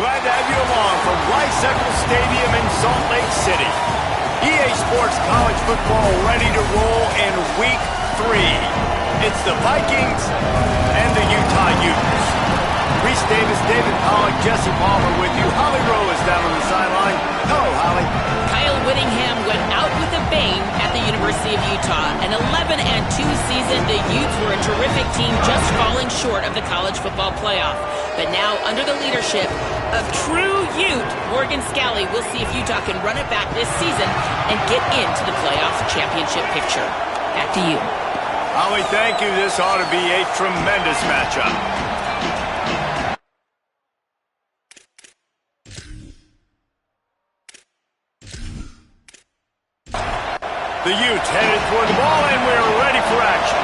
Glad to have you along from Rice-Eccles Stadium in Salt Lake City. EA Sports College Football ready to roll in Week 3. It's the Vikings and the Utah Utes. Reese Davis, David Pollack, Jesse Palmer with you. Holly Rowe is down on the sideline. Hello, Holly. Kyle Whittingham went out with a bang at the University of Utah. An 11-2 season, the Utes were a terrific team, just falling short of the college football playoff. But now, under the leadership of true Ute Morgan Scalley, we'll see if Utah can run it back this season and get into the playoff championship picture. Back to you. Holly, thank you. This ought to be a tremendous matchup. The Utes headed toward the ball, and we're ready for action.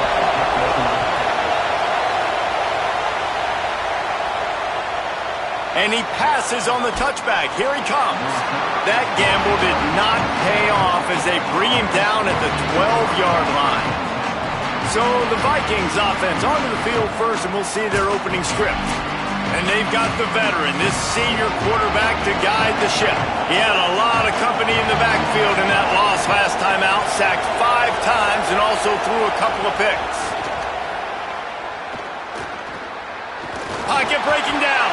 And he passes on the touchback. Here he comes. That gamble did not pay off as they bring him down at the 12-yard line. So the Vikings offense onto the field first, and we'll see their opening script. And they've got the veteran, this senior quarterback, to guide the ship. He had a lot of company in the backfield in that loss last time out, sacked 5 times and also threw a couple of picks. Pocket breaking down.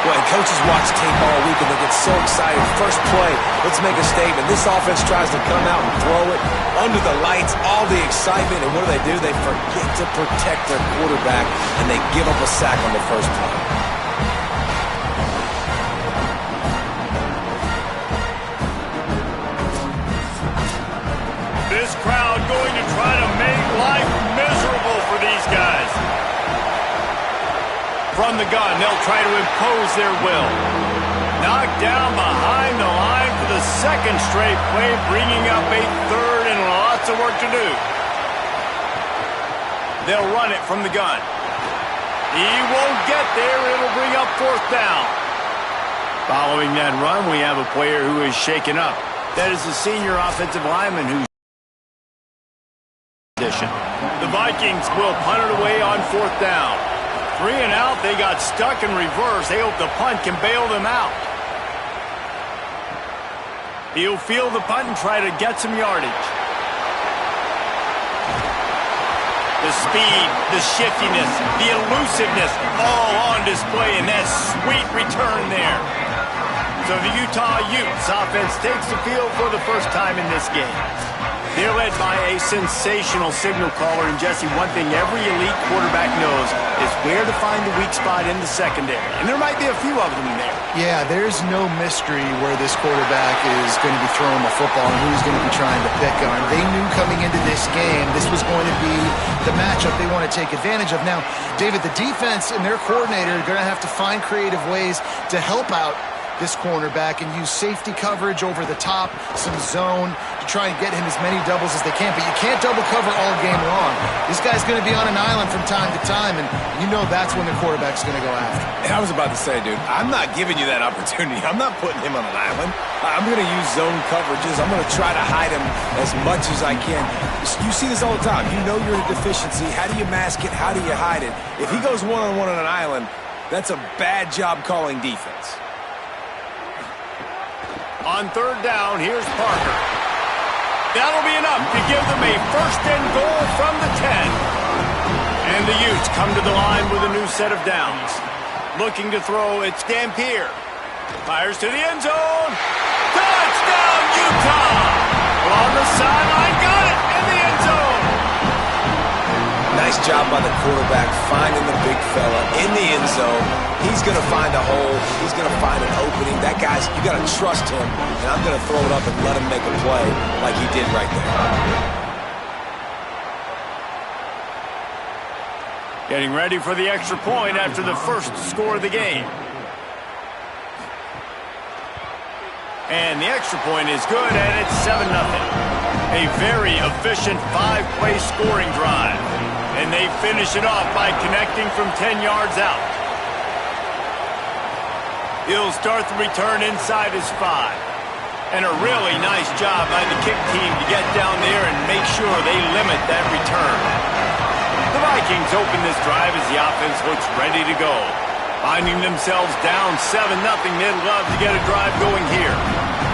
Well, coaches watch tape all week and they get so excited. First play, let's make a statement. This offense tries to come out and throw it under the lights, all the excitement, and what do? They forget to protect their quarterback, and they give up a sack on the first play. This crowd going to try to make life miserable for these guys. From the gun, they'll try to impose their will. Knocked down behind the line for the second straight play, bringing up a third and lots of work to do. They'll run it from the gun. He won't get there. It'll bring up fourth down. Following that run, we have a player who is shaken up. That is the senior offensive lineman who's the Vikings will punt it away on fourth down. 3 and out, they got stuck in reverse. They hope the punt can bail them out. He'll field the punt and try to get some yardage. The speed, the shiftiness, the elusiveness, all on display in that sweet return there. So the Utah Utes offense takes the field for the first time in this game. They're led by a sensational signal caller, and Jesse, one thing every elite quarterback knows is where to find the weak spot in the secondary. And there might be a few of them there. Yeah, there's no mystery where this quarterback is going to be throwing the football and who he's going to be trying to pick on. They knew coming into this game this was going to be the matchup they want to take advantage of. Now, David, the defense and their coordinator are going to have to find creative ways to help out this cornerback and use safety coverage over the top, some zone to try and get him as many doubles as they can. But you can't double cover all game long. This guy's going to be on an island from time to time, and you know that's when the quarterback's going to go after. And I was about to say, dude, I'm not giving you that opportunity. I'm not putting him on an island. I'm going to use zone coverages. I'm going to try to hide him as much as I can. You see this all the time. You know you're in a deficiency. How do you mask it? How do you hide it? If he goes one-on-one on an island, that's a bad job calling defense. On third down, here's Parker. That'll be enough to give them a first and goal from the 10. And the Utes come to the line with a new set of downs. Looking to throw, it's Dampier. Fires to the end zone. Touchdown, Utah! On the sideline, got it in the end zone. Nice job by the quarterback finding the big fella in the end zone. He's going to find a hole. He's going to find an opening. That guy's, you got to trust him. And I'm going to throw it up and let him make a play like he did right there. Getting ready for the extra point after the first score of the game. And the extra point is good, and it's 7-0. A very efficient 5-play scoring drive. And they finish it off by connecting from 10 yards out. He'll start the return inside his 5. And a really nice job by the kick team to get down there and make sure they limit that return. The Vikings open this drive as the offense looks ready to go. Finding themselves down 7-0, they'd love to get a drive going here.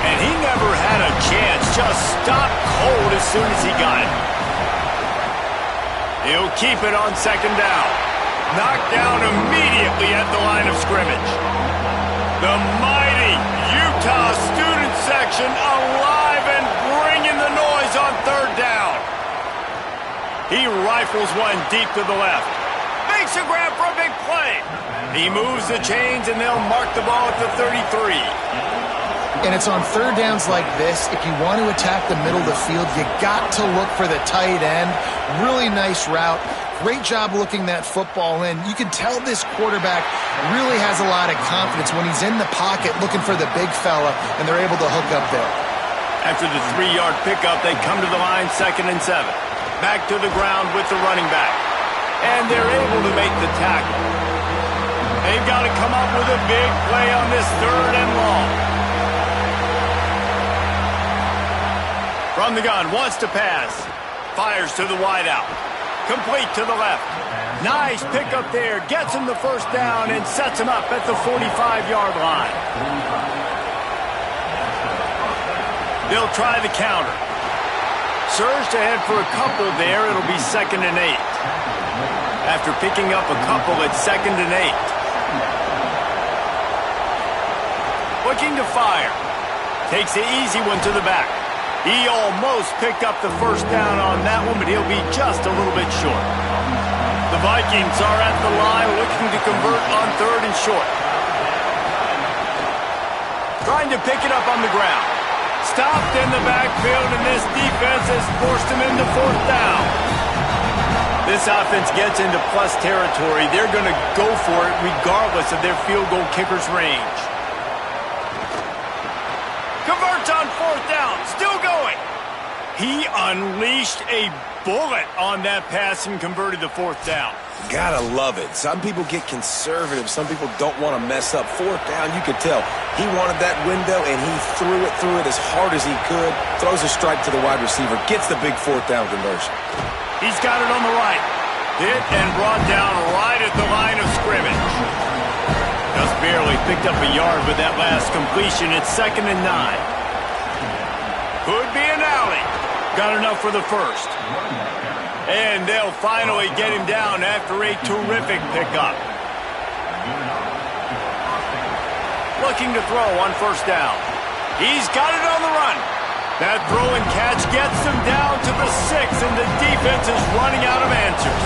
And he never had a chance, just stopped cold as soon as he got it. He'll keep it on second down. Knocked down immediately at the line of scrimmage. The mighty Utah student section alive and bringing the noise on third down. He rifles one deep to the left. Makes a grab for a big play. He moves the chains, and they'll mark the ball at the 33. And it's on third downs like this, if you want to attack the middle of the field, you got to look for the tight end. Really nice route. Great job looking that football in. You can tell this quarterback really has a lot of confidence when he's in the pocket looking for the big fella, and they're able to hook up there. After the 3-yard pickup, they come to the line 2nd and 7. Back to the ground with the running back. And they're able to make the tackle. They've got to come up with a big play on this 3rd and long. From the gun, wants to pass. Fires to the wideout. Complete to the left. Nice pickup there. Gets him the first down and sets him up at the 45-yard line. They'll try the counter. Surged ahead for a couple there. It'll be 2nd and 8. After picking up a couple, it's 2nd and 8. Looking to fire. Takes the easy one to the back. He almost picked up the first down on that one, but he'll be just a little bit short. The Vikings are at the line looking to convert on 3rd and short. Trying to pick it up on the ground. Stopped in the backfield, and this defense has forced him into 4th down. This offense gets into plus territory. They're going to go for it regardless of their field goal kicker's range. Converts on 4th down. Still going. He unleashed a bullet on that pass and converted the 4th down. Gotta love it. Some people get conservative. Some people don't want to mess up. 4th down, you could tell. He wanted that window, and he threw it as hard as he could. Throws a strike to the wide receiver. Gets the big 4th down conversion. He's got it on the right. Hit and brought down right at the line of scrimmage. Just barely picked up a yard with that last completion. It's 2nd and 9. Could be an alley. Got enough for the first. And they'll finally get him down after a terrific pickup. Looking to throw on 1st down. He's got it on the run. That throw and catch gets them down to the 6, and the defense is running out of answers.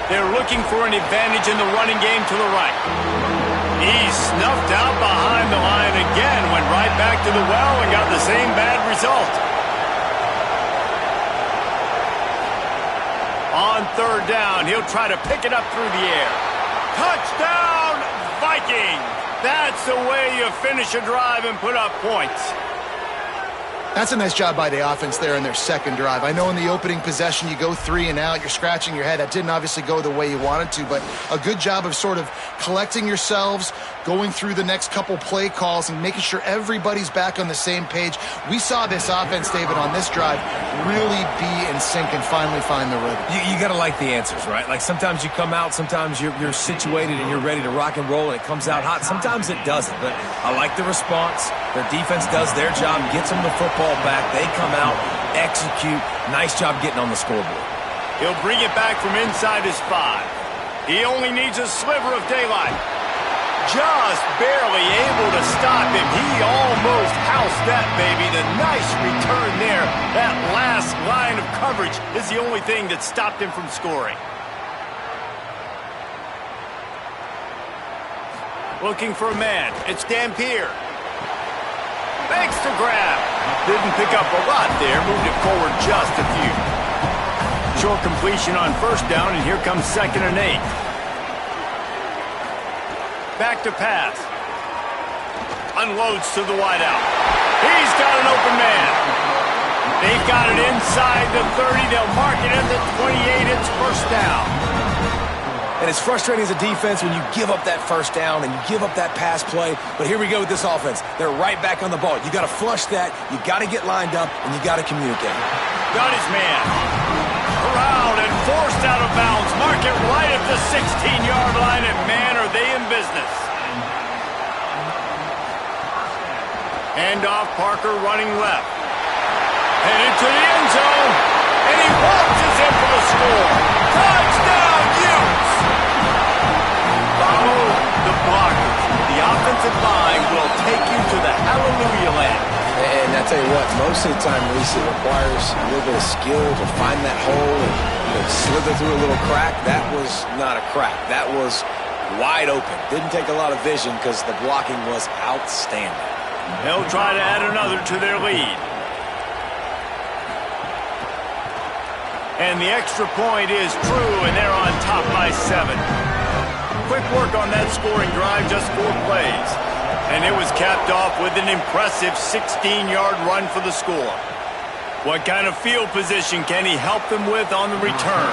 They're looking for an advantage in the running game to the right. He's snuffed out behind the line again, went right back to the well and got the same bad result. On 3rd down, he'll try to pick it up through the air. Touchdown, Vikings! That's the way you finish a drive and put up points. That's a nice job by the offense there in their 2nd drive. I know in the opening possession you go 3 and out, you're scratching your head. That didn't obviously go the way you wanted to, but a good job of sort of collecting yourselves, going through the next couple play calls and making sure everybody's back on the same page. We saw this offense, David, on this drive really be in sync and finally find the rhythm. You got to like the answers, right? Like sometimes you come out, sometimes you're situated and you're ready to rock and roll and it comes out hot. Sometimes it doesn't, but I like the response. Their defense does their job, gets them the football back. They come out, execute. Nice job getting on the scoreboard. He'll bring it back from inside his 5. He only needs a sliver of daylight. Just barely able to stop him. He almost housed that baby. The nice return there. That last line of coverage is the only thing that stopped him from scoring. Looking for a man. It's Dampier. Makes the grab. Didn't pick up a lot there. Moved it forward just a few. Short completion on 1st down, and here comes 2nd and 8. Back to pass. Unloads to the wideout. He's got an open man. They've got it inside the 30. They'll mark it at the 28. It's 1st down. And it's frustrating as a defense when you give up that 1st down and you give up that pass play. But here we go with this offense. They're right back on the ball. You got to flush that. You got to get lined up, and you got to communicate. Got his man. around and forced out of bounds. Mark it right at the 16-yard line, and man, are they in business. Handoff, Parker running left. Headed to the end zone, and he waltzes in for the score. Touchdown, Utes! Follow the blockers. The offensive line will take you to the hallelujah land. And I tell you what, most of the time, Reese, it requires a little bit of skill to find that hole and slither through a little crack. That was not a crack. That was wide open. Didn't take a lot of vision because the blocking was outstanding. They'll try to add another to their lead. And the extra point is true, and they're on top by 7. Quick work on that scoring drive, just 4 plays. And it was capped off with an impressive 16-yard run for the score. What kind of field position can he help them with on the return?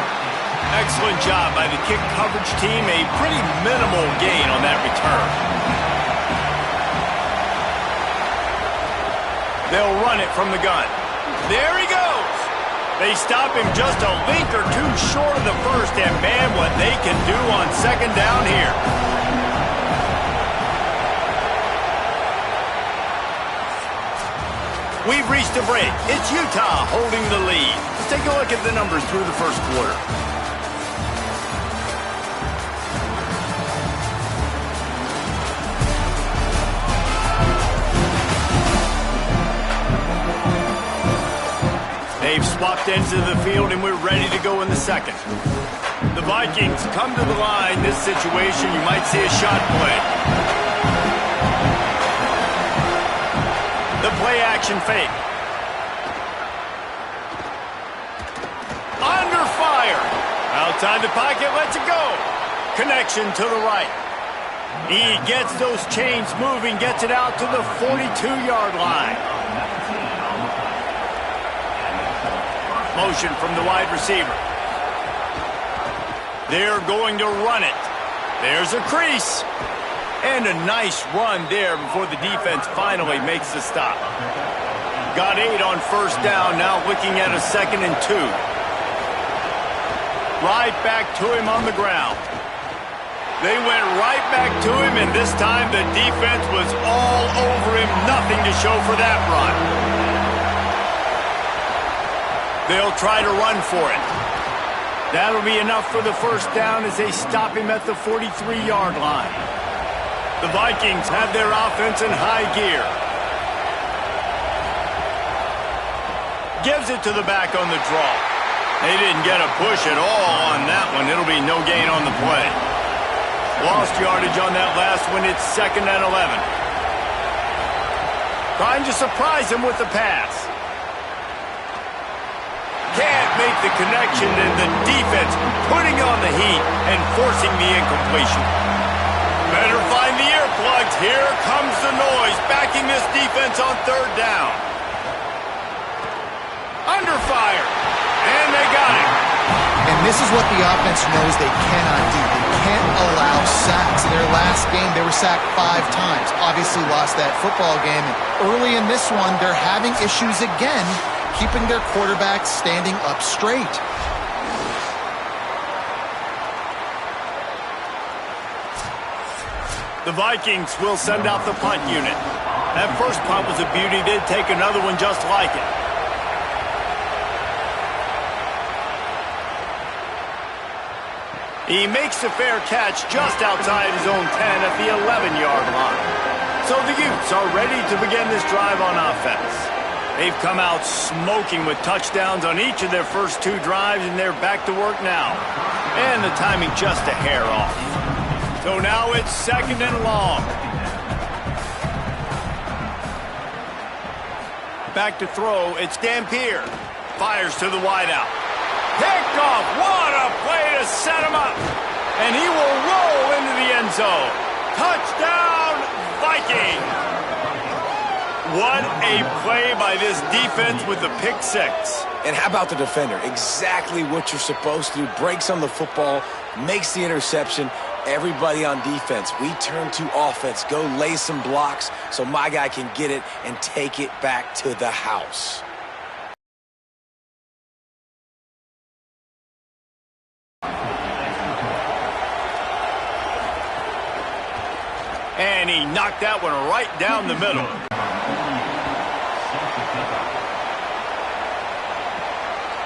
Excellent job by the kick coverage team. A pretty minimal gain on that return. They'll run it from the gun. There he goes. They stop him just a link or two short of the first, and man, what they can do on second down here. We've reached a break. It's Utah holding the lead. Let's take a look at the numbers through the first quarter. They've swapped ends of the field, and we're ready to go in the second. The Vikings come to the line. This situation, you might see a shot play. The play-action fake. Under fire. Outside the pocket, lets it go. Connection to the right. He gets those chains moving, gets it out to the 42-yard line. Motion from the wide receiver. They're going to run it. There's a crease. And a nice run there before the defense finally makes the stop. Got 8 on first down, now looking at a 2nd and 2. Right back to him on the ground. They went right back to him, and this time the defense was all over him. Nothing to show for that run. They'll try to run for it. That'll be enough for the first down as they stop him at the 43-yard line. The Vikings have their offense in high gear. Gives it to the back on the draw. They didn't get a push at all on that one. It'll be no gain on the play. Lost yardage on that last one. It's 2nd and 11. Trying to surprise him with the pass. Can't make the connection, and the defense putting on the heat and forcing the incompletion. Better find the earplugs. Here comes the noise, backing this defense on 3rd down. Under fire, and they got him. And this is what the offense knows they cannot do. They can't allow sacks. In their last game, they were sacked 5 times. Obviously lost that football game. And early in this one, they're having issues again, keeping their quarterback standing up straight. The Vikings will send out the punt unit. That first punt was a beauty. They'd take another one just like it. He makes a fair catch just outside his own 10 at the 11-yard line. So the Utes are ready to begin this drive on offense. They've come out smoking with touchdowns on each of their first 2 drives, and they're back to work now. And the timing just a hair off. So now it's 2nd and long. Back to throw, it's Dampier. Fires to the wideout. Picked off, what a play to set him up. And he will roll into the end zone. Touchdown, Viking. What a play by this defense with the pick 6. And how about the defender? Exactly what you're supposed to do. Breaks on the football, makes the interception. Everybody on defense, we turn to offense. Go lay some blocks so my guy can get it and take it back to the house. And he knocked that one right down the middle.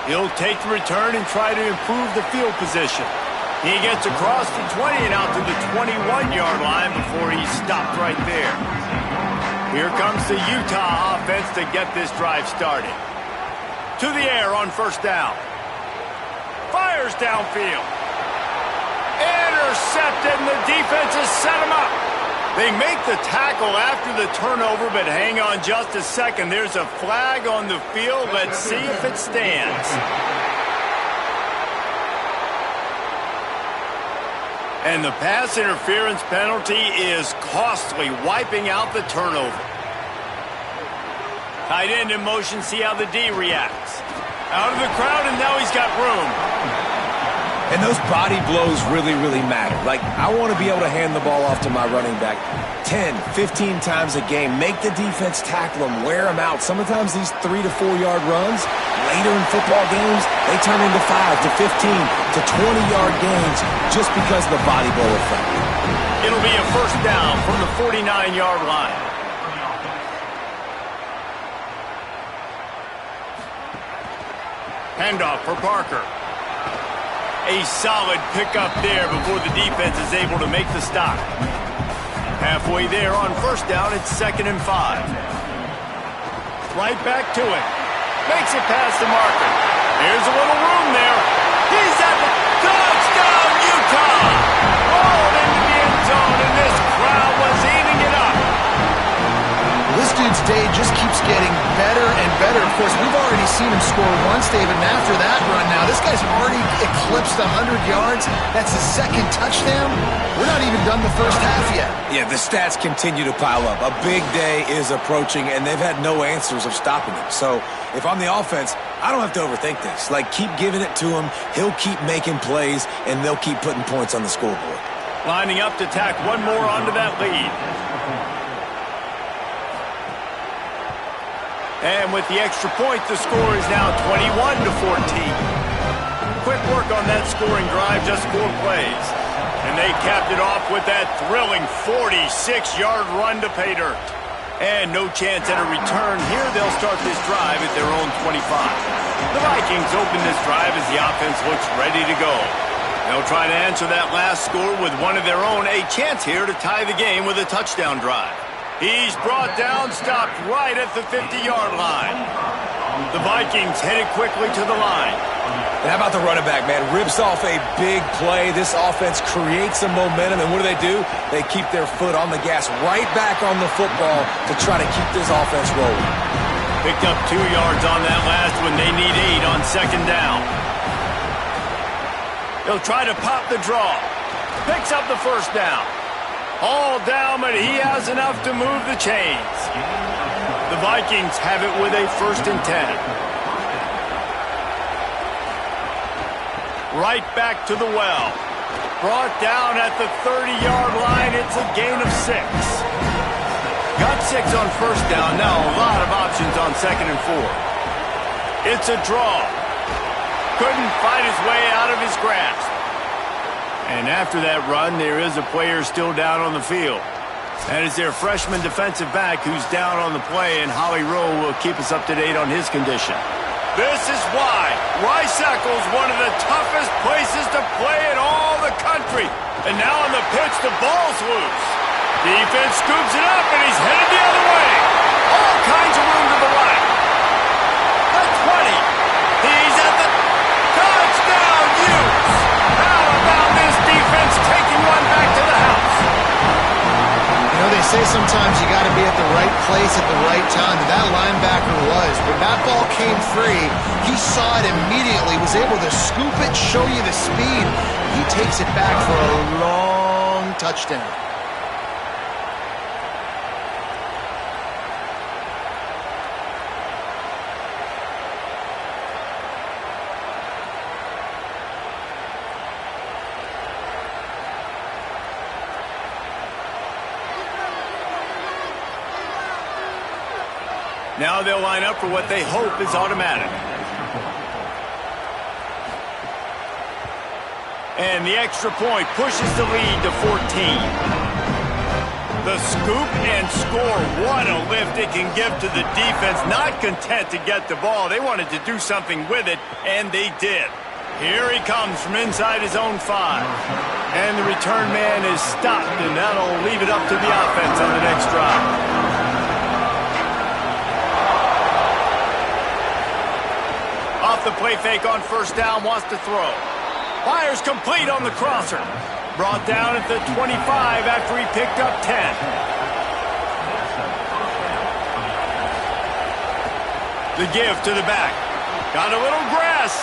He'll take the return and try to improve the field position. He gets across the 20 and out to the 21-yard line before he's stopped right there. Here comes the Utah offense to get this drive started. To the air on first down. Fires downfield. Intercepted, and the defense has set him up. They make the tackle after the turnover, but hang on just a second. There's a flag on the field. Let's see if it stands. And the pass interference penalty is costly, wiping out the turnover. Tight end in motion, see how the D reacts. Out of the crowd, and now he's got room. And those body blows really, really matter. Like, I want to be able to hand the ball off to my running back 10, 15 times a game. Make the defense tackle him, wear him out. Sometimes these 3 to 4 yard runs, later in football games, they turn into 5 to 15 to 20-yard gains just because of the body blow effect. It'll be a first down from the 49-yard line. Handoff for Parker. A solid pickup there before the defense is able to make the stop. Halfway there on first down, it's 2nd and 5. Right back to it. Makes it past the marker. There's a little room there. He's at the touchdown, Utah! Rolled into the end zone, and this crowd was eating it up. This dude's day just keeps getting better and better. Of course, we've already seen him score once, David, and after that run now, this guy's already eclipsed 100 yards. That's his 2nd touchdown. We're not even done the first half yet. Yeah, the stats continue to pile up. A big day is approaching, and they've had no answers of stopping him. So if I'm the offense, I don't have to overthink this. Like, keep giving it to him. He'll keep making plays, and they'll keep putting points on the scoreboard. Lining up to tack one more onto that lead. And with the extra point, the score is now 21 to 14. Quick work on that scoring drive, just 4 plays. And they capped it off with that thrilling 46-yard run to pay dirt. And no chance at a return here. They'll start this drive at their own 25. The Vikings open this drive as the offense looks ready to go. They'll try to answer that last score with one of their own. A chance here to tie the game with a touchdown drive. He's brought down, stopped right at the 50-yard line. The Vikings headed quickly to the line. And how about the running back, man? Rips off a big play. This offense creates some momentum, and what do? They keep their foot on the gas, right back on the football to try to keep this offense rolling. Picked up 2 yards on that last one. They need 8 on 2nd down. He'll try to pop the draw. Picks up the first down. All down, but he has enough to move the chains. The Vikings have it with a 1st and 10. Right back to the well. Brought down at the 30-yard line. It's a gain of 6. Got 6 on first down. Now a lot of options on 2nd and 4. It's a draw. Couldn't fight his way out of his grasp. And after that run, there is a player still down on the field. That is their freshman defensive back who's down on the play, and Holly Rowe will keep us up to date on his condition. This is why Rice-Eccles, one of the toughest places to play in all the country. And now on the pitch, the ball's loose. Defense scoops it up, and he's headed the other way. All kinds of room to the right. At 20. He's at the touchdown, Utes. How about this defense taking one back to the house? You know, they say sometimes you got to be at the right place at the right time. That linebacker was. When that ball came free, he saw it immediately, was able to scoop it, show you the speed. He takes it back for a long touchdown. Now they'll line up for what they hope is automatic. And the extra point pushes the lead to 14. The scoop and score. What a lift it can give to the defense. Not content to get the ball. They wanted to do something with it, and they did. Here he comes from inside his own 5. And the return man is stopped, and that'll leave it up to the offense on the next drive. Off the play fake on first down, wants to throw. Fires complete on the crosser. Brought down at the 25 after he picked up 10. The give to the back. Got a little grass.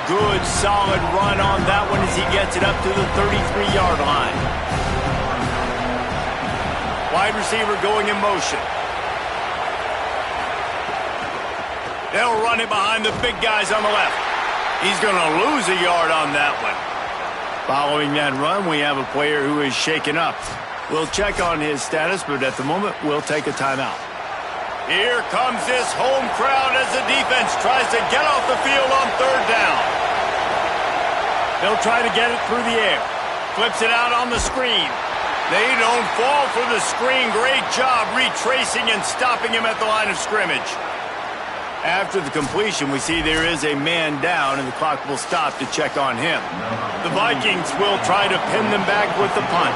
Good, solid run on that one as he gets it up to the 33-yard line. Wide receiver going in motion. They'll run it behind the big guys on the left. He's going to lose a yard on that one. Following that run, we have a player who is shaken up. We'll check on his status, but at the moment, we'll take a timeout. Here comes this home crowd as the defense tries to get off the field on third down. They'll try to get it through the air. Flips it out on the screen. They don't fall for the screen. Great job retracing and stopping him at the line of scrimmage. After the completion, we see there is a man down, and the clock will stop to check on him. The Vikings will try to pin them back with the punt.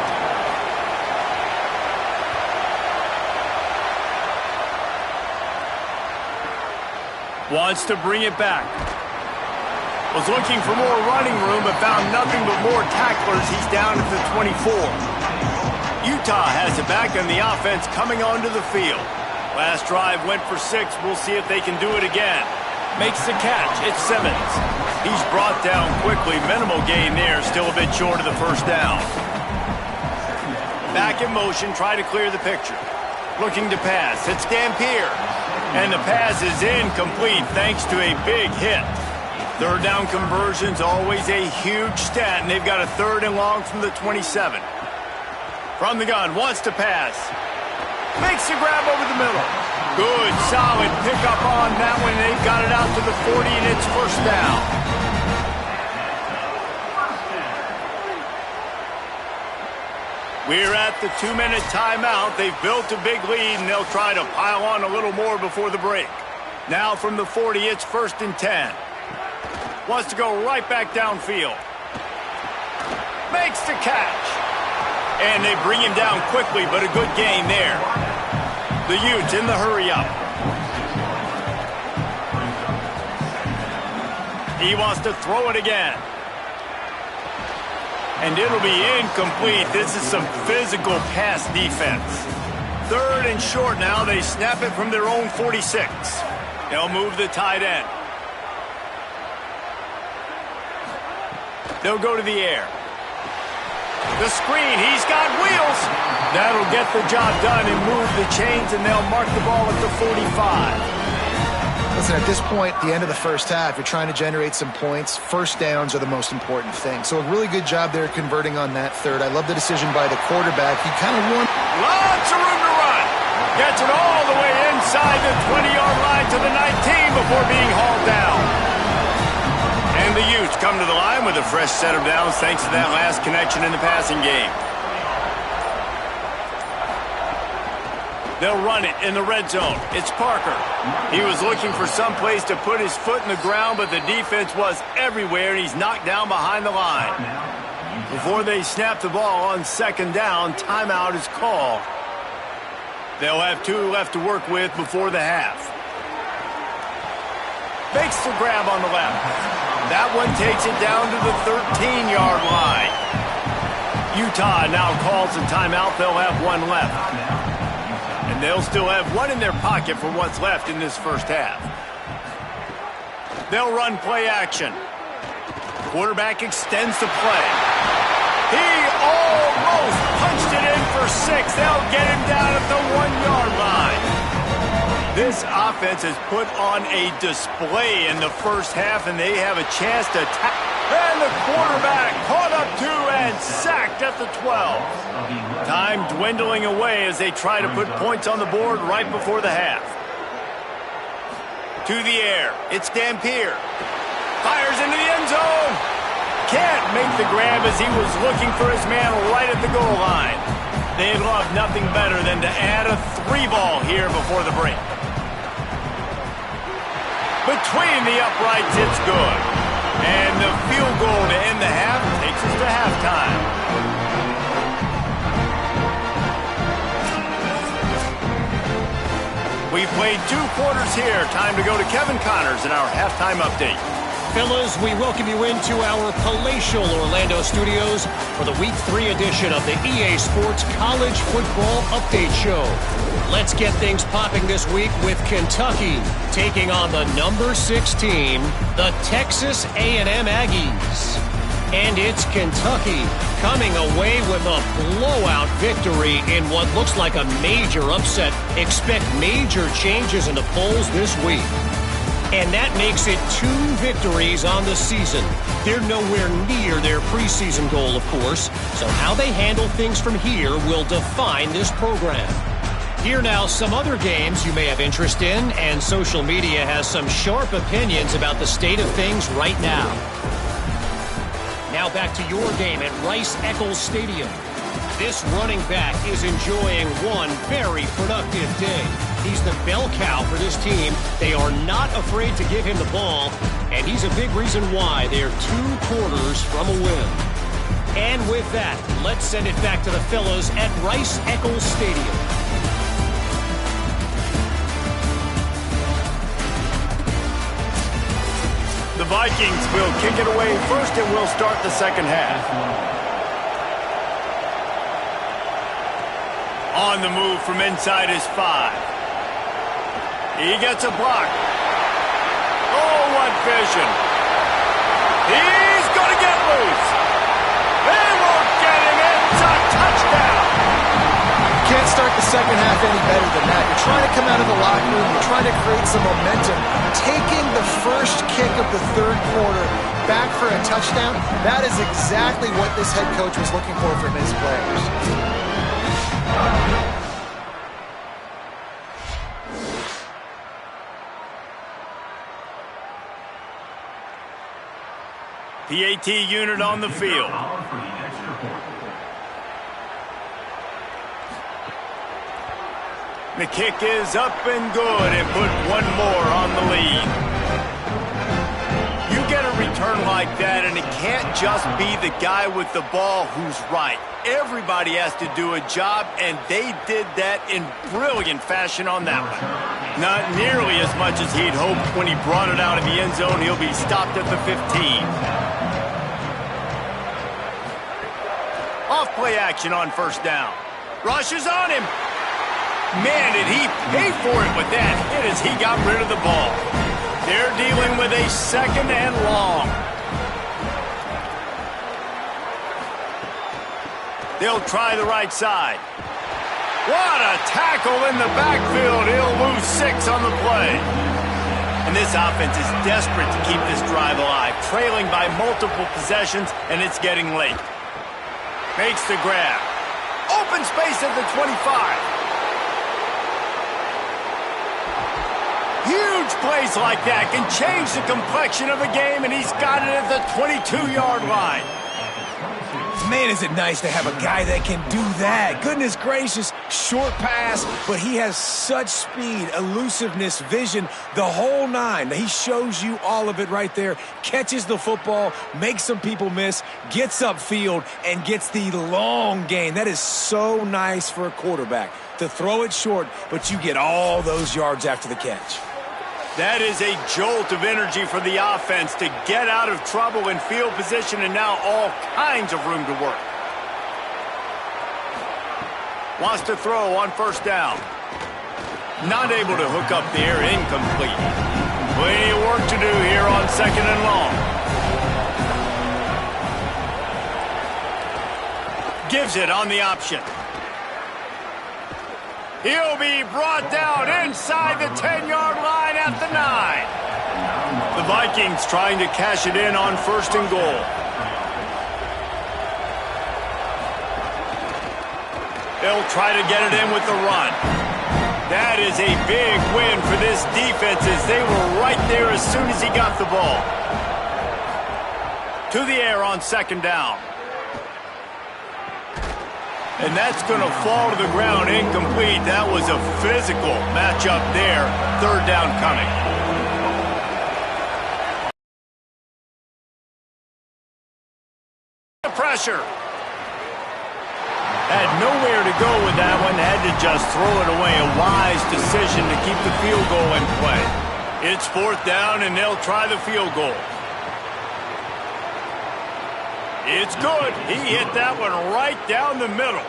Wants to bring it back. Was looking for more running room, but found nothing but more tacklers. He's down at the 24. Utah has it back, and the offense coming onto the field. Last drive went for 6. We'll see if they can do it again. Makes the catch. It's Simmons. He's brought down quickly. Minimal gain there. Still a bit short of the first down. Back in motion. Try to clear the picture. Looking to pass. It's Dampier. And the pass is incomplete thanks to a big hit. Third down conversion's always a huge stat, and they've got a 3rd and long from the 27. From the gun. Wants to pass. Makes the grab over the middle. Good, solid pickup on that one. They've got it out to the 40, and it's first down. We're at the 2-minute timeout. They've built a big lead, and they'll try to pile on a little more before the break. Now from the 40, it's 1st and 10. Wants to go right back downfield. Makes the catch. And they bring him down quickly, but a good gain there. The Utes in the hurry-up. He wants to throw it again. And it'll be incomplete. This is some physical pass defense. 3rd and short now. They snap it from their own 46. They'll move the tight end. They'll go to the air. The screen, he's got wheels. That'll get the job done and move the chains, and they'll mark the ball at the 45. Listen, at this point, the end of the first half, you're trying to generate some points. First downs are the most important thing. So a really good job there converting on that 3rd. I love the decision by the quarterback. He kind of won. Lots of room to run. Gets it all the way inside the 20-yard line to the 19 before being hauled down. And the Utes come to the line with a fresh set of downs thanks to that last connection in the passing game. They'll run it in the red zone. It's Parker. He was looking for some place to put his foot in the ground, but the defense was everywhere, and he's knocked down behind the line. Before they snap the ball on 2nd down, timeout is called. They'll have 2 left to work with before the half. Makes the grab on the left. That one takes it down to the 13-yard line. Utah now calls a timeout. They'll have 1 left. And they'll still have 1 in their pocket for what's left in this first half. They'll run play action. Quarterback extends the play. He almost punched it in for 6. They'll get him down at the 1-yard line. This offense has put on a display in the first half, and they have a chance to attack. And the quarterback caught up 2 and sacked at the 12. Time dwindling away as they try to put points on the board right before the half. To the air. It's Dampier. Fires into the end zone. Can't make the grab as he was looking for his man right at the goal line. They'd love nothing better than to add a 3-ball here before the break. Between the uprights, it's good. And the field goal to end the half takes us to halftime. We've played 2 quarters here. Time to go to Kevin Connors in our halftime update. Fellas, we welcome you into our palatial Orlando studios for the Week 3 edition of the EA Sports College Football Update Show. Let's get things popping this week with Kentucky taking on the number 6 team, the Texas A&M Aggies. And it's Kentucky coming away with a blowout victory in what looks like a major upset. Expect major changes in the polls this week. And that makes it 2 victories on the season. They're nowhere near their preseason goal, of course. So how they handle things from here will define this program. Here now, some other games you may have interest in, and social media has some sharp opinions about the state of things right now. Now back to your game at Rice-Eccles Stadium. This running back is enjoying one very productive day. He's the bell cow for this team. They are not afraid to give him the ball, and he's a big reason why they're 2 quarters from a win. And with that, let's send it back to the fellows at Rice-Eccles Stadium. The Vikings will kick it away first, and we'll start the second half. On the move from inside his 5. He gets a block. Oh, what vision. He's going to get loose. They won't get him. It's a touchdown. You can't start the second half any better than that. You're trying to come out of the locker room. You're trying to create some momentum. Taking the first kick of the 3rd quarter back for a touchdown, that is exactly what this head coach was looking for from his players. PAT unit on the field. The kick is up and good and put 1 more on the lead. You get a return like that, and it can't just be the guy with the ball who's right. Everybody has to do a job, and they did that in brilliant fashion on that one. Not nearly as much as he'd hoped when he brought it out of the end zone. He'll be stopped at the 15. Off-play action on first down. Rush is on him. Man, did he pay for it with that hit as he got rid of the ball. They're dealing with a 2nd and long. They'll try the right side. What a tackle in the backfield. He'll lose 6 on the play. And this offense is desperate to keep this drive alive, trailing by multiple possessions, and it's getting late. Makes the grab. Open space at the 25. Huge plays like that can change the complexion of a game, and he's got it at the 22-yard line. Man, is it nice to have a guy that can do that. Goodness gracious, short pass, but he has such speed, elusiveness, vision, the whole 9. He shows you all of it right there. Catches the football, makes some people miss, gets upfield, and gets the long gain. That is so nice for a quarterback to throw it short, but you get all those yards after the catch. That is a jolt of energy for the offense to get out of trouble in field position, and now all kinds of room to work. Wants to throw on first down. Not able to hook up there, incomplete. Plenty of work to do here on 2nd and long. Gives it on the option. He'll be brought down inside the 10-yard line at the 9. The Vikings trying to cash it in on 1st and goal. They'll try to get it in with the run. That is a big win for this defense as they were right there as soon as he got the ball. To the air on 2nd down. And that's going to fall to the ground incomplete. That was a physical matchup there. Third down coming. Pressure. Had nowhere to go with that one. Had to just throw it away. A wise decision to keep the field goal in play. It's fourth down, and they'll try the field goal. It's good. He hit that one right down the middle.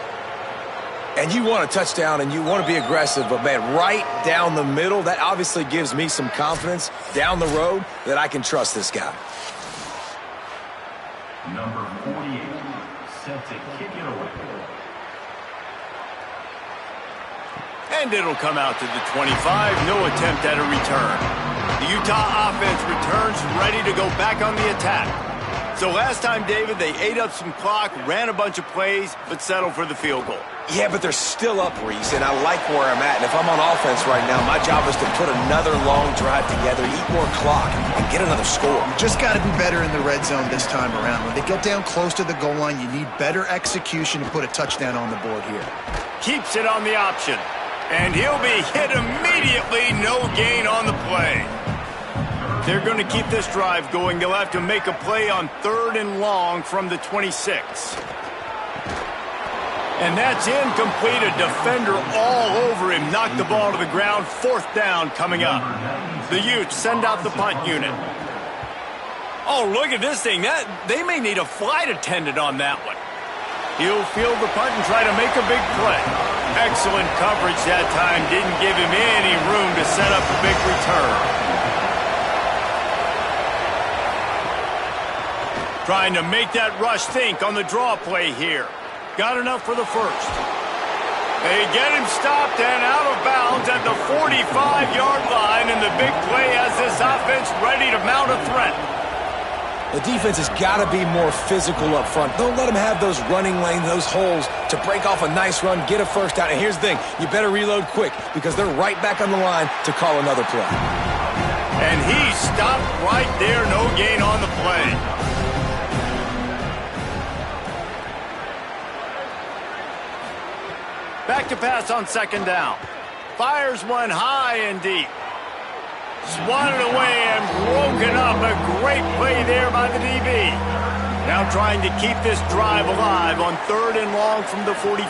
And you want a touchdown, and you want to be aggressive, but, man, right down the middle, that obviously gives me some confidence down the road that I can trust this guy. Number 48, set to kick it away. And it'll come out to the 25. No attempt at a return. The Utah offense returns ready to go back on the attack. So last time, David, they ate up some clock, ran a bunch of plays, but settled for the field goal. Yeah, but they're still up, Reese, and I like where I'm at. And if I'm on offense right now, my job is to put another long drive together, eat more clock, and get another score. You just got to be better in the red zone this time around. When they get down close to the goal line, you need better execution to put a touchdown on the board here. Keeps it on the option. And he'll be hit immediately. No gain on the play. They're going to keep this drive going. They'll have to make a play on third and long from the 26. And that's incomplete. A defender all over him. Knocked the ball to the ground. Fourth down coming up. The Utes send out the punt unit. Oh, look at this thing. They may need a flight attendant on that one. He'll field the punt and try to make a big play. Excellent coverage that time. Didn't give him any room to set up a big return. Trying to make that rush think on the draw play here. Got enough for the first. They get him stopped and out of bounds at the 45-yard line, and the big play has this offense ready to mount a threat. The defense has got to be more physical up front. Don't let them have those running lanes, those holes to break off a nice run, get a first down. And here's the thing, you better reload quick because they're right back on the line to call another play. And he stopped right there, no gain on the play. Back to pass on second down. Fires one high and deep. Swatted away and broken up. A great play there by the DB. Now trying to keep this drive alive on third and long from the 45.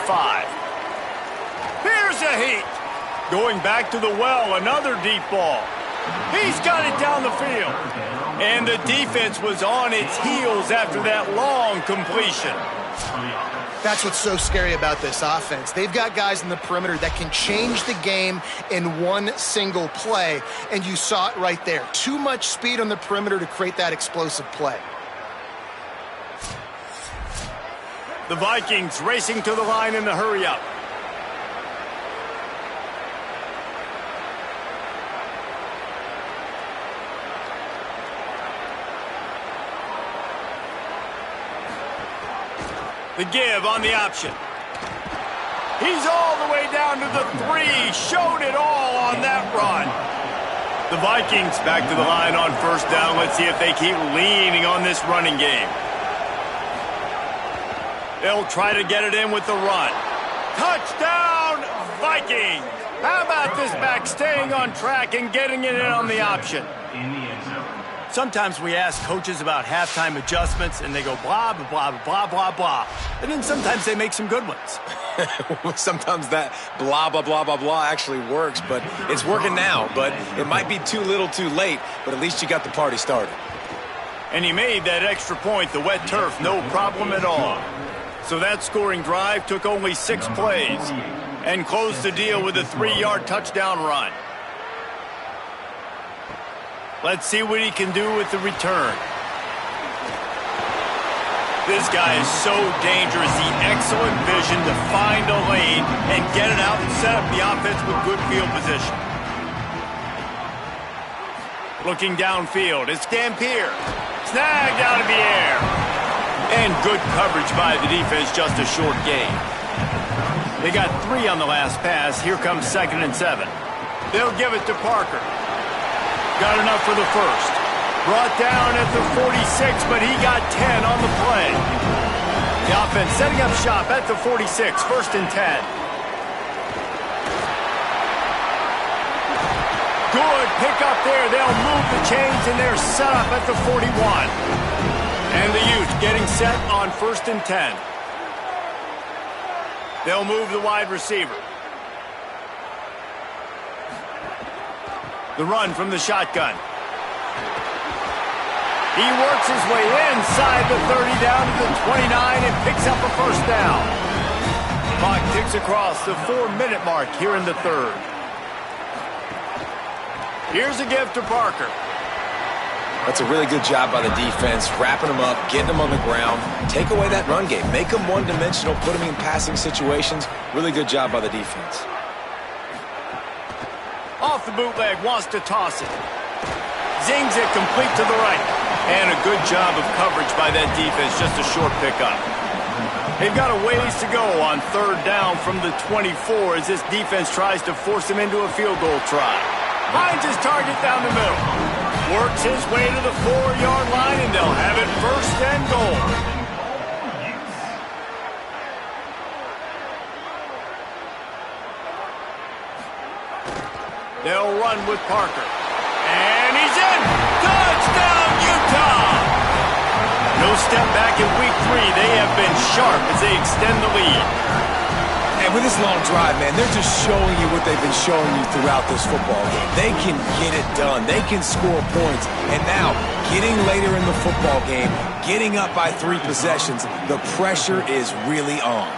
Here's a heat. Going back to the well, another deep ball. He's got it down the field. And the defense was on its heels after that long completion. That's what's so scary about this offense. They've got guys in the perimeter that can change the game in one single play, and you saw it right there. Too much speed on the perimeter to create that explosive play. The Vikings racing to the line in the hurry-up. The give on the option. He's all the way down to the 3. Showed it all on that run. The Vikings back to the line on first down. Let's see if they keep leaning on this running game. They'll try to get it in with the run. Touchdown, Vikings! How about this back staying on track and getting it in on the option? Sometimes we ask coaches about halftime adjustments, and they go blah, blah, blah, blah, blah, blah. And then sometimes they make some good ones. Sometimes that blah, blah, blah, blah, blah actually works, but it's working now. But it might be too little too late, but at least you got the party started. And he made that extra point, the wet turf, no problem at all. So that scoring drive took only 6 plays and closed the deal with a 3-yard touchdown run. Let's see what he can do with the return. This guy is so dangerous. The excellent vision to find a lane and get it out and set up the offense with good field position. Looking downfield, it's Dampier. Snagged out of the air. And good coverage by the defense, just a short gain. They got 3 on the last pass. Here comes 2nd and 7. They'll give it to Parker. Got enough for the first. Brought down at the 46, but he got 10 on the play. The offense setting up shop at the 46, 1st and 10. Good pick up there. They'll move the chains, and they're set up at the 41. And the Utes getting set on 1st and 10. They'll move the wide receiver. The run from the shotgun. He works his way inside the 30 down to the 29 and picks up a 1st down. Clock ticks across the 4-minute mark here in the 3rd. Here's a give to Parker. That's a really good job by the defense, wrapping them up, getting them on the ground. Take away that run game. Make them one-dimensional, put them in passing situations. Really good job by the defense. Off the bootleg, wants to toss it. Zings it complete to the right. And a good job of coverage by that defense, just a short pickup. They've got a ways to go on 3rd down from the 24 as this defense tries to force him into a field goal try. Finds his target down the middle. Works his way to the 4-yard line, and they'll have it 1st and goal. They'll run with Parker. And he's in! Touchdown, Utah! No step back in week 3. They have been sharp as they extend the lead. And with this long drive, man, they're just showing you what they've been showing you throughout this football game. They can get it done. They can score points. And now, getting later in the football game, getting up by 3 possessions, the pressure is really on.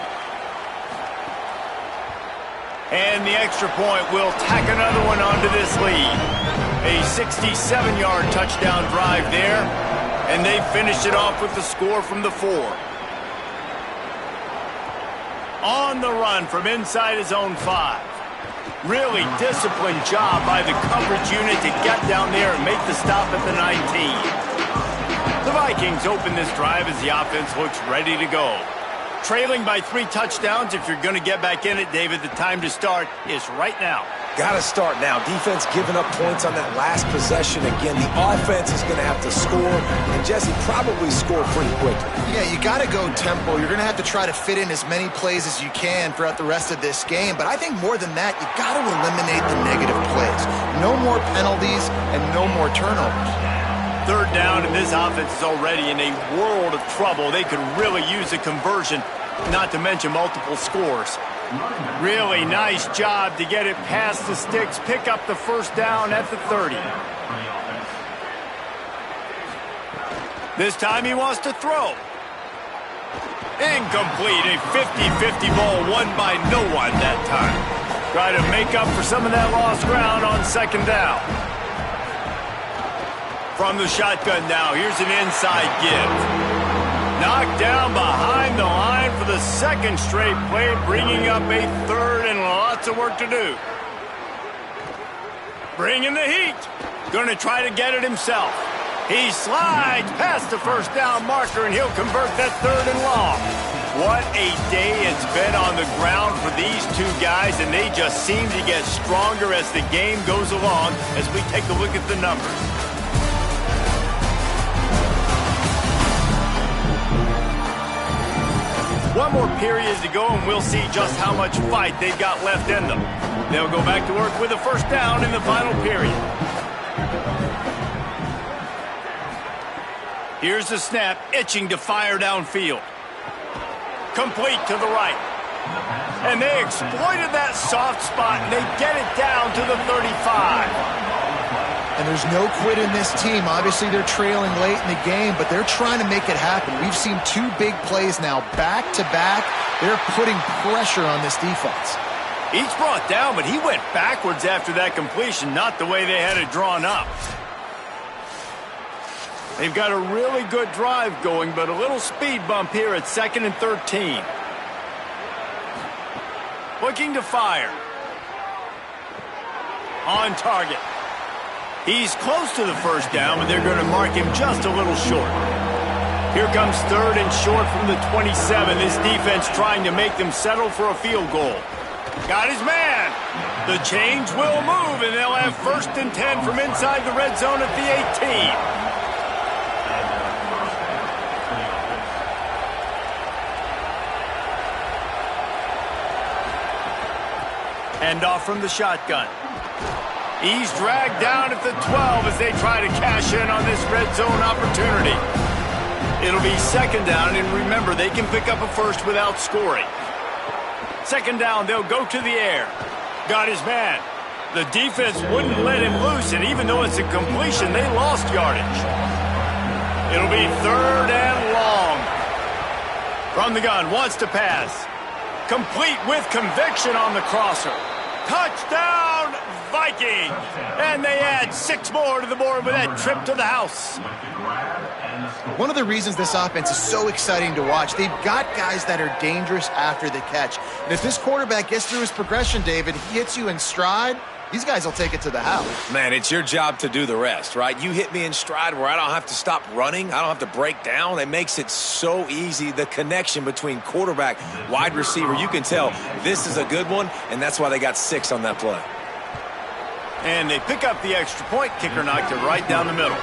And the extra point will tack another one onto this lead. A 67-yard touchdown drive there, and they finished it off with the score from the 4. On the run from inside his own 5. Really disciplined job by the coverage unit to get down there and make the stop at the 19. The Vikings open this drive as the offense looks ready to go. Trailing by 3 touchdowns. If you're going to get back in it, David, the time to start is right now. Got to start now. Defense giving up points on that last possession. Again, the offense is going to have to score, and Jesse probably score pretty quickly. Yeah, you got to go tempo. You're going to have to try to fit in as many plays as you can throughout the rest of this game. But I think more than that, you got to eliminate the negative plays. No more penalties and no more turnovers. 3rd down, and this offense is already in a world of trouble. They could really use a conversion, not to mention multiple scores. Really nice job to get it past the sticks, pick up the 1st down at the 30. This time he wants to throw. Incomplete, a 50-50 ball won by no one that time. Try to make up for some of that lost ground on 2nd down. From the shotgun now, here's an inside give. Knocked down behind the line for the 2nd straight play, bringing up a 3rd and lots of work to do. Bringing the heat. Going to try to get it himself. He slides past the 1st down marker, and he'll convert that 3rd and long. What a day it's been on the ground for these 2 guys, and they just seem to get stronger as the game goes along as we take a look at the numbers. One more period to go, and we'll see just how much fight they've got left in them. They'll go back to work with a 1st down in the final period. Here's the snap, itching to fire downfield. Complete to the right. And they exploited that soft spot, and they get it down to the 35. And there's no quit in this team. Obviously, they're trailing late in the game, but they're trying to make it happen. We've seen 2 big plays now, back-to-back. They're putting pressure on this defense. Each brought down, but he went backwards after that completion, not the way they had it drawn up. They've got a really good drive going, but a little speed bump here at 2nd and 13. Looking to fire. On target. He's close to the 1st down, but they're going to mark him just a little short. Here comes 3rd and short from the 27. This defense trying to make them settle for a field goal. Got his man. The chains will move, and they'll have 1st and 10 from inside the red zone at the 18. Hand off from the shotgun. He's dragged down at the 12 as they try to cash in on this red zone opportunity. It'll be second down, and remember, they can pick up a first without scoring. Second down, they'll go to the air. Got his man. The defense wouldn't let him loose, and even though it's a completion, they lost yardage. It'll be third and long. From the gun, wants to pass. Complete with conviction on the crosser. Touchdown, Vikings! And they add 6 more to the board with that trip to the house. One of the reasons this offense is so exciting to watch, they've got guys that are dangerous after the catch. And if this quarterback gets through his progression, David, he hits you in stride, these guys will take it to the house. Man, it's your job to do the rest, right? You hit me in stride where I don't have to stop running. I don't have to break down. It makes it so easy, the connection between quarterback, wide receiver. You can tell this is a good one, and that's why they got 6 on that play. And they pick up the extra point. Kicker knocked it right down the middle.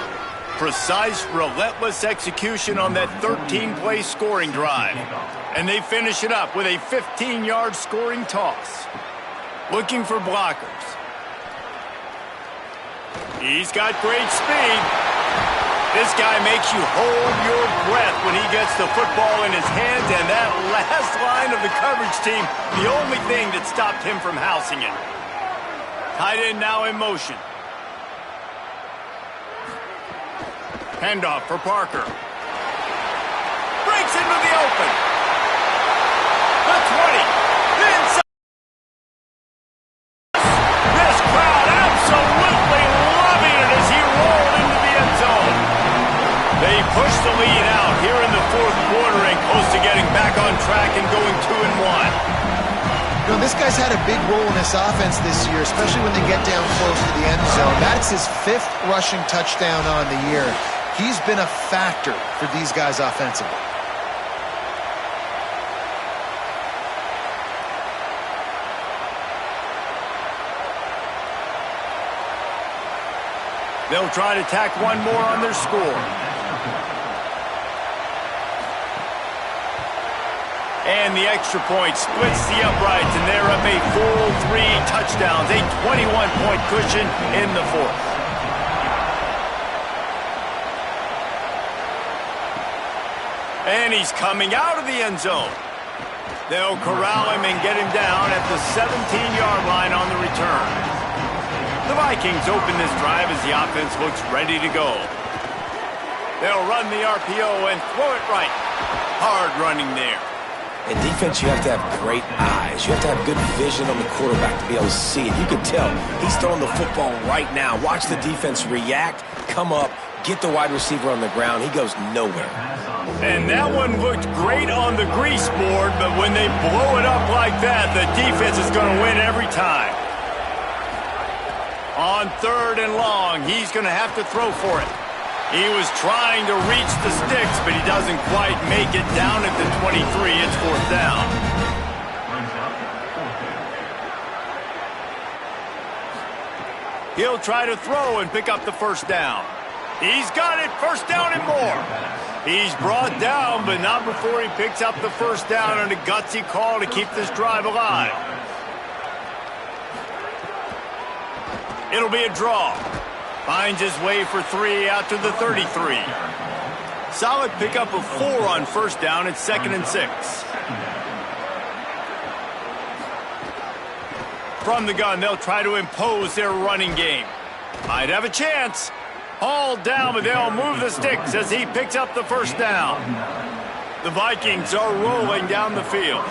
Precise, relentless execution on that 13-play scoring drive. And they finish it up with a 15-yard scoring toss. Looking for blockers. He's got great speed. This guy makes you hold your breath when he gets the football in his hands, and that last line of the coverage team, the only thing that stopped him from housing it. Tight end now in motion. Handoff for Parker. Breaks into the open. The 20. Inside. This crowd absolutely loving it as he rolled into the end zone. They push the lead out here in the fourth quarter and close to getting back on track and going 2-1. You know, this guy's had a big role in this offense this year, especially when they get down close to the end zone. That's his 5th rushing touchdown on the year. He's been a factor for these guys offensively. They'll try to tack one more on their score. And the extra point splits the uprights, and they're up a full 3 touchdowns, a 21-point cushion in the fourth. And he's coming out of the end zone. They'll corral him and get him down at the 17-yard line on the return. The Vikings open this drive as the offense looks ready to go. They'll run the RPO and throw it right. Hard running there. In defense, you have to have great eyes. You have to have good vision on the quarterback to be able to see it. You can tell he's throwing the football right now. Watch the defense react, come up, get the wide receiver on the ground. He goes nowhere. And that one looked great on the grease board, but when they blow it up like that, the defense is going to win every time. On 3rd and long, he's going to have to throw for it. He was trying to reach the sticks, but he doesn't quite make it down at the 23. It's 4th down. He'll try to throw and pick up the first down. He's got it, first down and more. He's brought down, but not before he picks up the first down on a gutsy call to keep this drive alive. It'll be a draw. Finds his way for 3 out to the 33. Solid pickup of 4 on first down. It's 2nd and 6. From the gun, they'll try to impose their running game. Might have a chance. Hauled down, but they'll move the sticks as he picks up the first down. The Vikings are rolling down the field.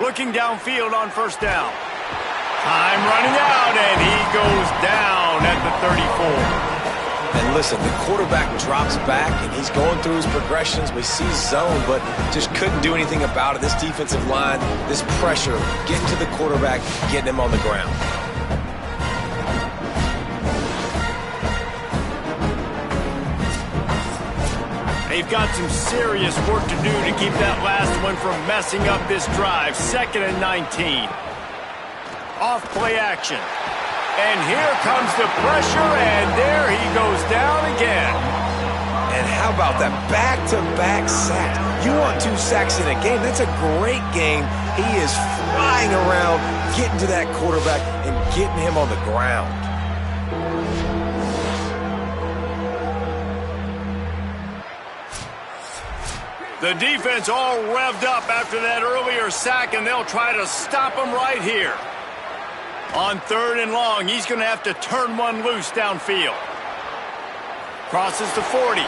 Looking downfield on first down. Time running out, and he goes down at the 34. And listen, the quarterback drops back, and he's going through his progressions. We see zone, but just couldn't do anything about it. This defensive line, this pressure, getting to the quarterback, getting him on the ground. They've got some serious work to do to keep that last one from messing up this drive. 2nd and 19. Off play action. And here comes the pressure, and there he goes down again. And how about that back-to-back sacks? You want 2 sacks in a game? That's a great game. He is flying around, getting to that quarterback and getting him on the ground. The defense all revved up after that earlier sack, and they'll try to stop him right here. On 3rd and long, he's going to have to turn one loose downfield. Crosses to 40.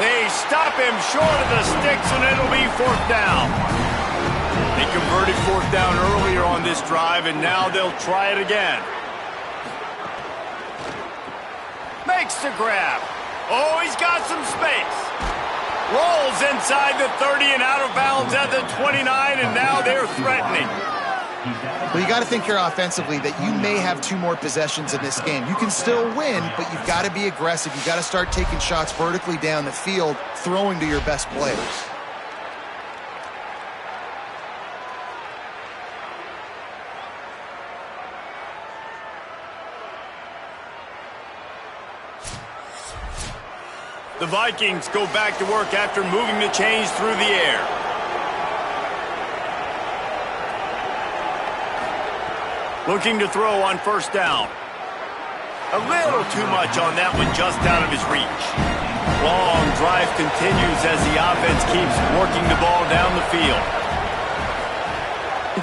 They stop him short of the sticks, and it'll be 4th down. They converted 4th down earlier on this drive, and now they'll try it again. Makes the grab. Oh, he's got some space. Rolls inside the 30 and out of bounds at the 29, and now they're threatening. Well, you got to think here offensively that you may have 2 more possessions in this game. You can still win, but you've got to be aggressive. You've got to start taking shots vertically down the field, throwing to your best players. The Vikings go back to work after moving the chains through the air. Looking to throw on 1st down. A little too much on that one, just out of his reach. Long drive continues as the offense keeps working the ball down the field.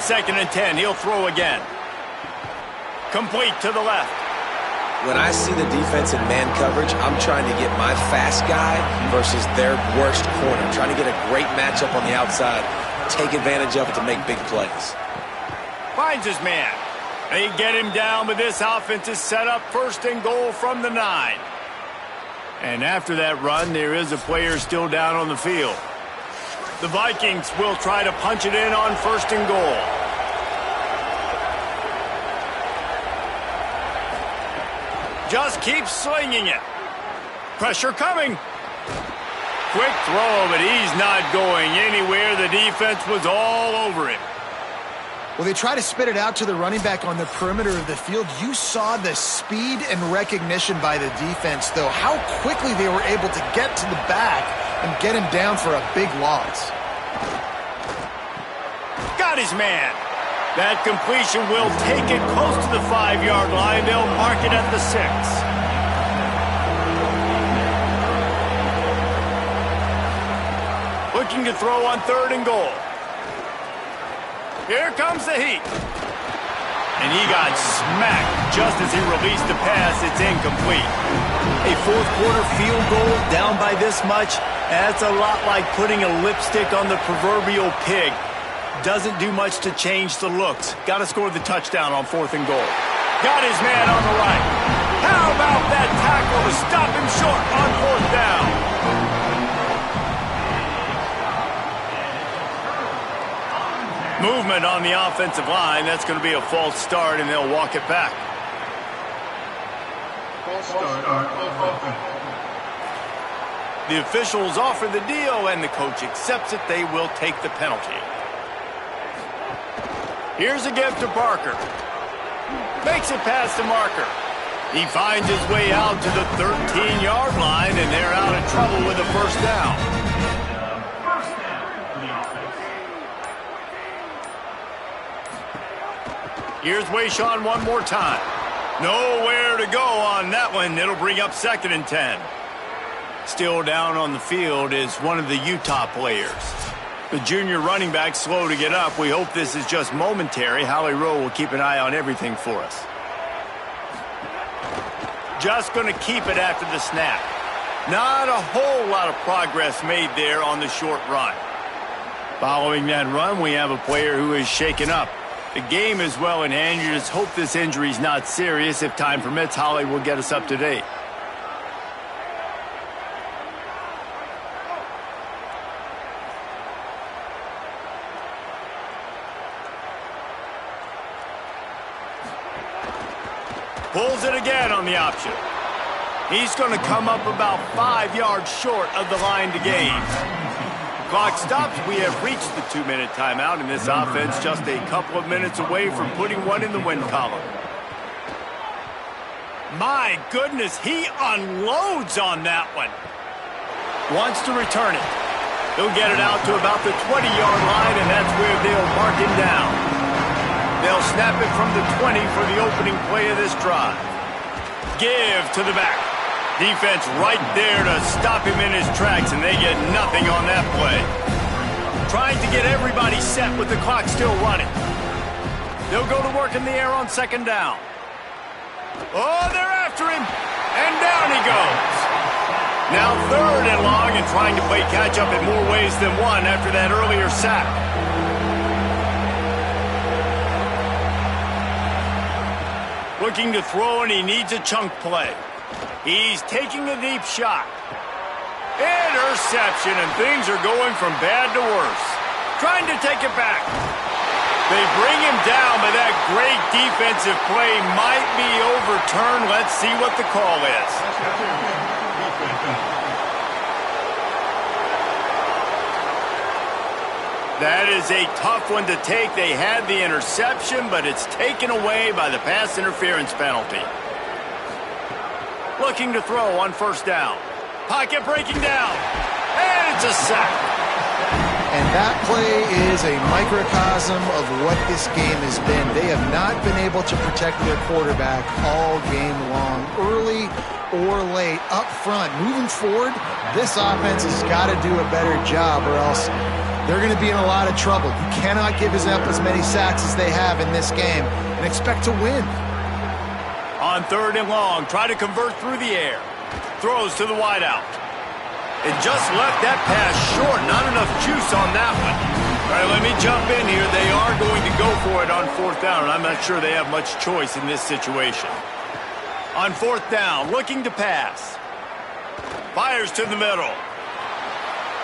2nd and 10, he'll throw again. Complete to the left. When I see the defense in man coverage, I'm trying to get my fast guy versus their worst corner. I'm trying to get a great matchup on the outside, take advantage of it to make big plays. Finds his man. They get him down, but this offense is set up 1st and goal from the 9. And after that run, there is a player still down on the field. The Vikings will try to punch it in on 1st and goal. Just keeps slinging it. Pressure coming. Quick throw, but he's not going anywhere. The defense was all over him. Well, they try to spit it out to the running back on the perimeter of the field. You saw the speed and recognition by the defense, though, how quickly they were able to get to the back and get him down for a big loss. Got his man. That completion will take it close to the 5-yard line. They'll mark it at the 6. Looking to throw on 3rd and goal. Here comes the heat. And he got smacked just as he released the pass. It's incomplete. A 4th quarter field goal down by this much, that's a lot like putting a lipstick on the proverbial pig. Doesn't do much to change the looks. Got to score the touchdown on 4th and goal. Got his man on the right. How about that tackle to stop him short on 4th down? Movement on the offensive line. That's going to be a false start, and they'll walk it back. False start on offense. The officials offer the deal, and the coach accepts it. They will take the penalty. Here's a gift to Parker. Makes it past the marker. He finds his way out to the 13-yard line, and they're out of trouble with a 1st down. Here's Wayshawn one more time. Nowhere to go on that one. It'll bring up 2nd and 10. Still down on the field is one of the Utah players. The junior running back slow to get up. We hope this is just momentary. Howie Rowe will keep an eye on everything for us. Just going to keep it after the snap. Not a whole lot of progress made there on the short run. Following that run, we have a player who is shaken up. The game is well in hand. You just hope this injury is not serious. If time permits, Holly will get us up to date. Pulls it again on the option. He's going to come up about 5 yards short of the line to gain. Clock stops. We have reached the 2-minute timeout, and this offense just a couple of minutes away from putting one in the win column. My goodness, he unloads on that one. wants to return it. He'll get it out to about the 20-yard line, and that's where they'll mark him down. They'll snap it from the 20 for the opening play of this drive. Give to the back. Defense right there to stop him in his tracks, and they get nothing on that play. Trying to get everybody set with the clock still running. They'll go to work in the air on second down. Oh, they're after him, and down he goes. Now third and long, and trying to play catch-up in more ways than one after that earlier sack. Looking to throw, and he needs a chunk play. He's taking a deep shot. Interception, and things are going from bad to worse. Trying to take it back. They bring him down, but that great defensive play might be overturned. Let's see what the call is. That is a tough one to take. They had the interception, but it's taken away by the pass interference penalty. Looking to throw on first down. Pocket breaking down. And it's a sack. And that play is a microcosm of what this game has been. They have not been able to protect their quarterback all game long, early or late, up front. Moving forward, this offense has got to do a better job, or else they're going to be in a lot of trouble. You cannot give up as many sacks as they have in this game and expect to win. On third and long, try to convert through the air. Throws to the wideout. It just left that pass short. Not enough juice on that one. All right, let me jump in here. They are going to go for it on fourth down, and I'm not sure they have much choice in this situation. On fourth down, looking to pass. Fires to the middle.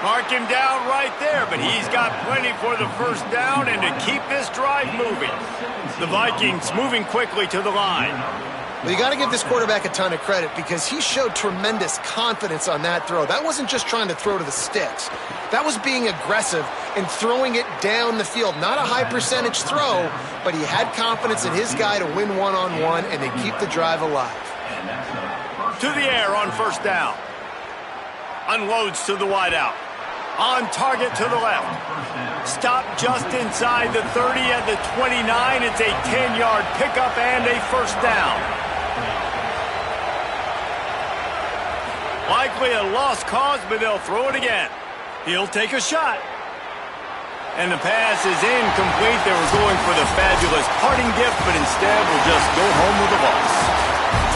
Mark him down right there, but he's got plenty for the first down and to keep this drive moving. The Vikings moving quickly to the line. Well, you got to give this quarterback a ton of credit because he showed tremendous confidence on that throw. That wasn't just trying to throw to the sticks. That was being aggressive and throwing it down the field. Not a high percentage throw, but he had confidence in his guy to win one-on-one and to keep the drive alive. To the air on first down. Unloads to the wideout. On target to the left. Stop just inside the 30 at the 29. It's a 10-yard pickup and a first down. Likely a lost cause, but they'll throw it again. He'll take a shot. And the pass is incomplete. They were going for the fabulous parting gift, but instead will just go home with a loss.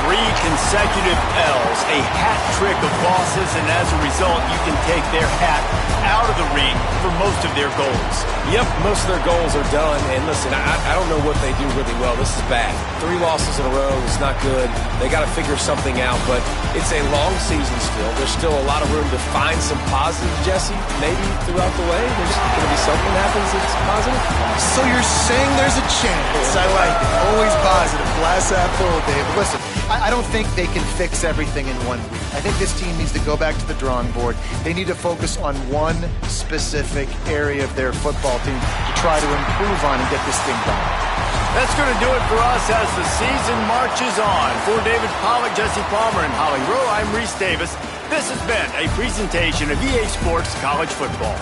3 consecutive L's, a hat trick of losses, and as a result, you can take their hat out of the ring for most of their goals. Yep, most of their goals are done. And listen, I don't know what they do really well. This is bad. 3 losses in a row is not good. They got to figure something out, but it's a long season still. There's still a lot of room to find some positive, Jesse, maybe throughout the way. There's going to be something happens that's positive. So you're saying there's a chance. I like it. Always positive. Glass half full, Dave. Listen, I don't think they can fix everything in 1 week. I think this team needs to go back to the drawing board. They need to focus on one specific area of their football team to try to improve on and get this thing done. That's going to do it for us as the season marches on. For David Pollack, Jesse Palmer, and Holly Rowe, I'm Reese Davis. This has been a presentation of EA Sports College Football.